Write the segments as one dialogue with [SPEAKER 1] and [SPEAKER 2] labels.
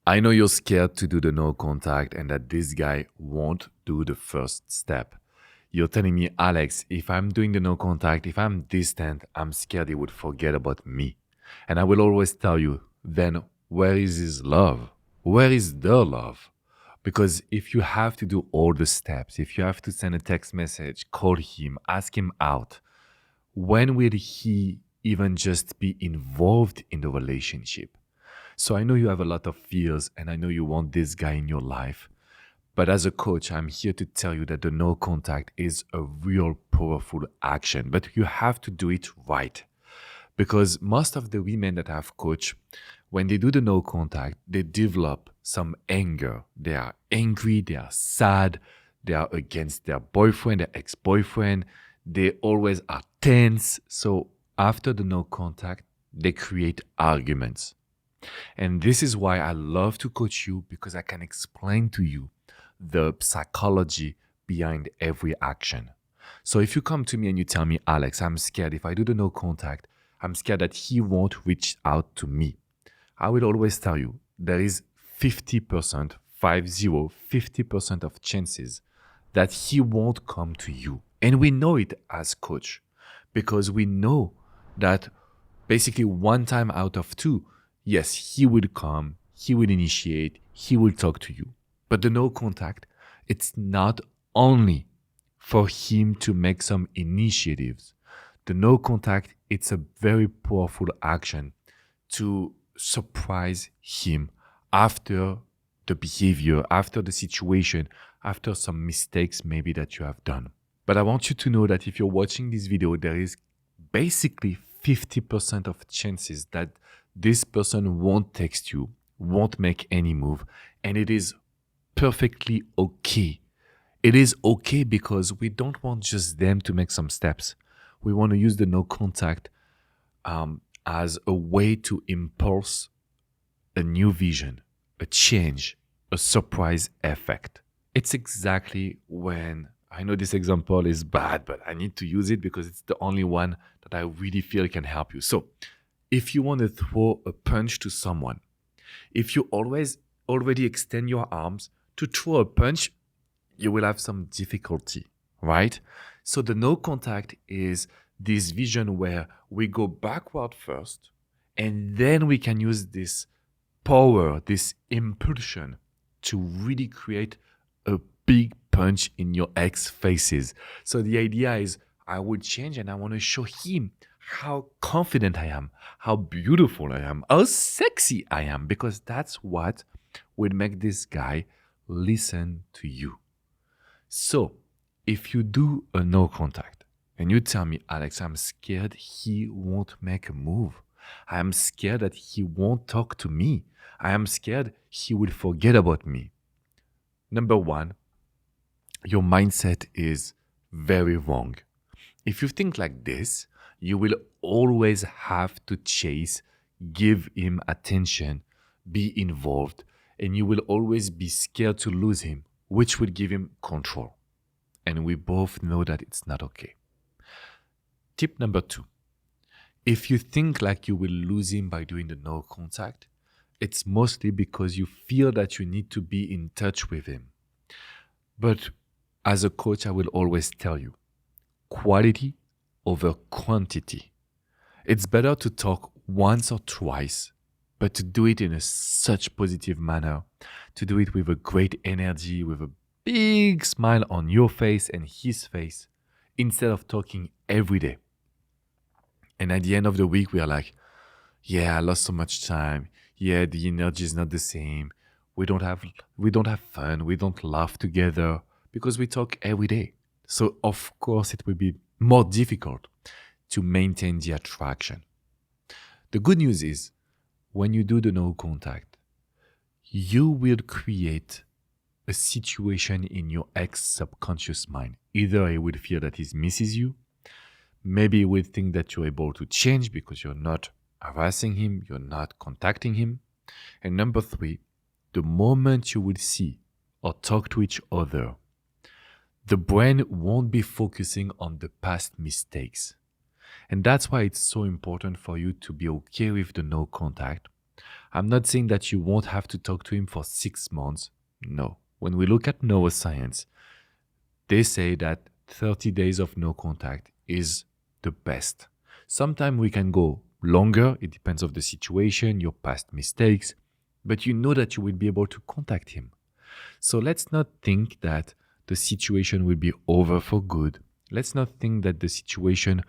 [SPEAKER 1] I know you're scared to do the no contact and that this guy won't do the first step. You're telling me, Alex, if I'm doing the no contact, if I'm distant, I'm scared he would forget about me. And I will always tell you, then where is his love? Where is the love? Because if you have to do all the steps, if you have to send a text message, call him, ask him out, when will he even just be involved in the relationship? So I know you have a lot of fears and I know you want this guy in your life. But as a coach, I'm here to tell you that the no contact is a real powerful action, but you have to do it right. Because most of the women that I've coached, when they do the no contact, they develop some anger. They are angry, they are sad, they are against their boyfriend, their ex-boyfriend. They always are tense. So after the no contact, they create arguments. And this is why I love to coach you, because I can explain to you the psychology behind every action. So if you come to me and you tell me, Alex, I'm scared if I do the no contact, I'm scared that he won't reach out to me. I will always tell you there is 50%, 50% of chances that he won't come to you. And we know it as coach because we know that basically one time out of two, yes, he will come, he will initiate, he will talk to you. But the no contact, it's not only for him to make some initiatives. The no contact, it's a very powerful action to surprise him after the behavior, after the situation, after some mistakes maybe that you have done. But I want you to know that if you're watching this video, there is basically 50% of chances that this person won't text you, won't make any move, and it is perfectly okay. It is okay because we don't want just them to make some steps. We want to use the no contact as a way to impulse a new vision, a change, a surprise effect. It's exactly when, I know this example is bad, but I need to use it because it's the only one that I really feel can help you. So if you want to throw a punch to someone, if you already extend your arms to throw a punch, you will have some difficulty, right? So the no contact is this vision where we go backward first, and then we can use this power, this impulsion to really create a big punch in your ex faces. So the idea is I would change and I want to show him how confident I am, how beautiful I am, how sexy I am, because that's what would make this guy listen to you. So if you do a no contact and you tell me, Alex, I'm scared he won't make a move. I am scared that he won't talk to me. I am scared he will forget about me. Number one, your mindset is very wrong. If you think like this, you will always have to chase, give him attention, be involved, and you will always be scared to lose him, which will give him control. And we both know that it's not okay. Tip number 2. If you think like you will lose him by doing the no contact, it's mostly because you feel that you need to be in touch with him. But as a coach, I will always tell you, quality over quantity. It's better to talk once or twice, but to do it in a such positive manner, to do it with a great energy, with a big smile on your face and his face, instead of talking every day. And at the end of the week, we are like, yeah, I lost so much time. Yeah, the energy is not the same. We don't have fun. We don't laugh together because we talk every day. So of course, it will be more difficult to maintain the attraction. The good news is, when you do the no contact, you will create a situation in your ex subconscious mind. Either he will feel that he misses you. Maybe he will think that you're able to change because you're not harassing him, you're not contacting him. And number 3, the moment you will see or talk to each other, the brain won't be focusing on the past mistakes. And that's why it's so important for you to be okay with the no contact, I'm not saying that you won't have to talk to him for 6 months. No. When we look at neuroscience, they say that 30 days of no contact is the best. Sometimes we can go longer. It depends on the situation, your past mistakes, but you know that you will be able to contact him. So let's not think that the situation will be over for good. Let's not think that the situation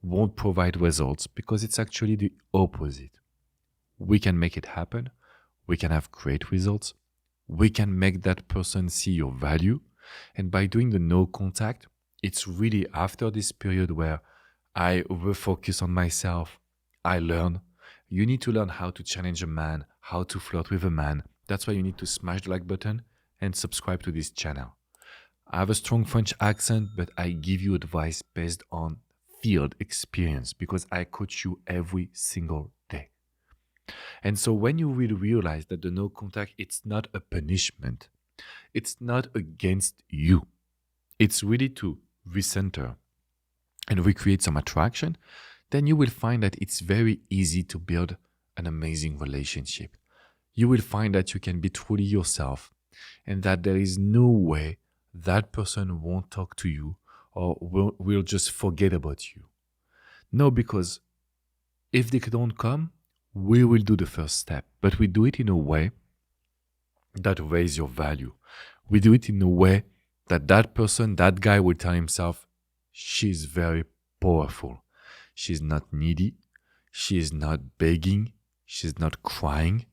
[SPEAKER 1] won't provide results, because it's actually the opposite. We can make it happen. We can have great results. We can make that person see your value. And by doing the no contact, it's really after this period where I refocus on myself, I learn. You need to learn how to challenge a man, how to flirt with a man. That's why you need to smash the like button and subscribe to this channel. I have a strong French accent, but I give you advice based on field experience because I coach you every single day. And so when you will realize that the no contact, it's not a punishment, it's not against you, it's really to recenter and recreate some attraction, then you will find that it's very easy to build an amazing relationship. You will find that you can be truly yourself and that there is no way that person won't talk to you or will just forget about you. No, because if they don't come, we will do the first step, but we do it in a way that raises your value. We do it in a way that that person, that guy will tell himself, she's very powerful. She's not needy. She is not begging. She's not crying.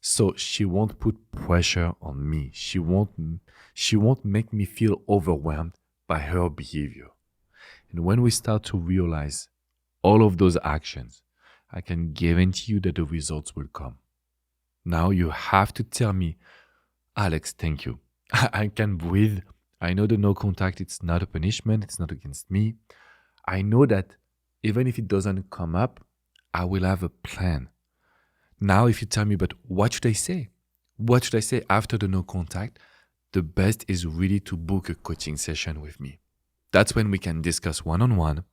[SPEAKER 1] So she won't put pressure on me. She won't make me feel overwhelmed by her behavior. And when we start to realize all of those actions, I can guarantee you that the results will come. Now you have to tell me, Alex, thank you. I can breathe. I know the no contact, it's not a punishment. It's not against me. I know that even if it doesn't come up, I will have a plan. Now, if you tell me, but what should I say? What should I say after the no contact? The best is really to book a coaching session with me. That's when we can discuss one-on-one.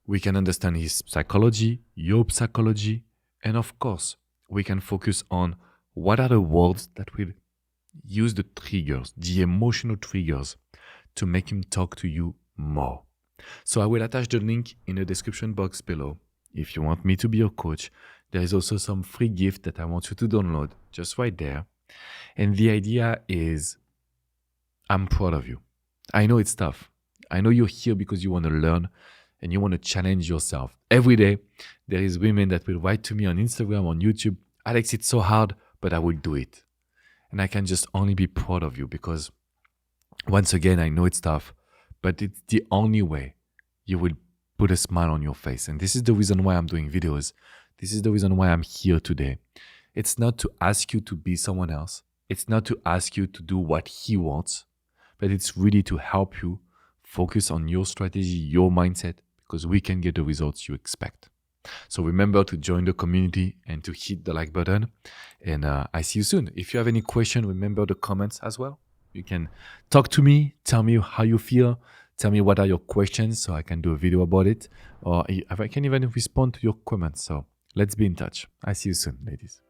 [SPEAKER 1] We can understand his psychology, your psychology, and of course, we can focus on what are the words that will use the triggers, the emotional triggers, to make him talk to you more. So I will attach the link in the description box below. If you want me to be your coach, there is also some free gift that I want you to download just right there. And the idea is, I'm proud of you. I know it's tough. I know you're here because you want to learn and you want to challenge yourself. Every day, there is women that will write to me on Instagram, on YouTube, Alex, it's so hard, but I will do it. And I can just only be proud of you because, once again, I know it's tough, but it's the only way you will put a smile on your face. And this is the reason why I'm doing videos. This is the reason why I'm here today. It's not to ask you to be someone else. It's not to ask you to do what he wants, but it's really to help you focus on your strategy, your mindset, because we can get the results you expect. So remember to join the community and to hit the like button. And I see you soon. If you have any question, remember the comments as well. You can talk to me, tell me how you feel, tell me what are your questions so I can do a video about it. Or I can even respond to your comments. So let's be in touch. I see you soon, ladies.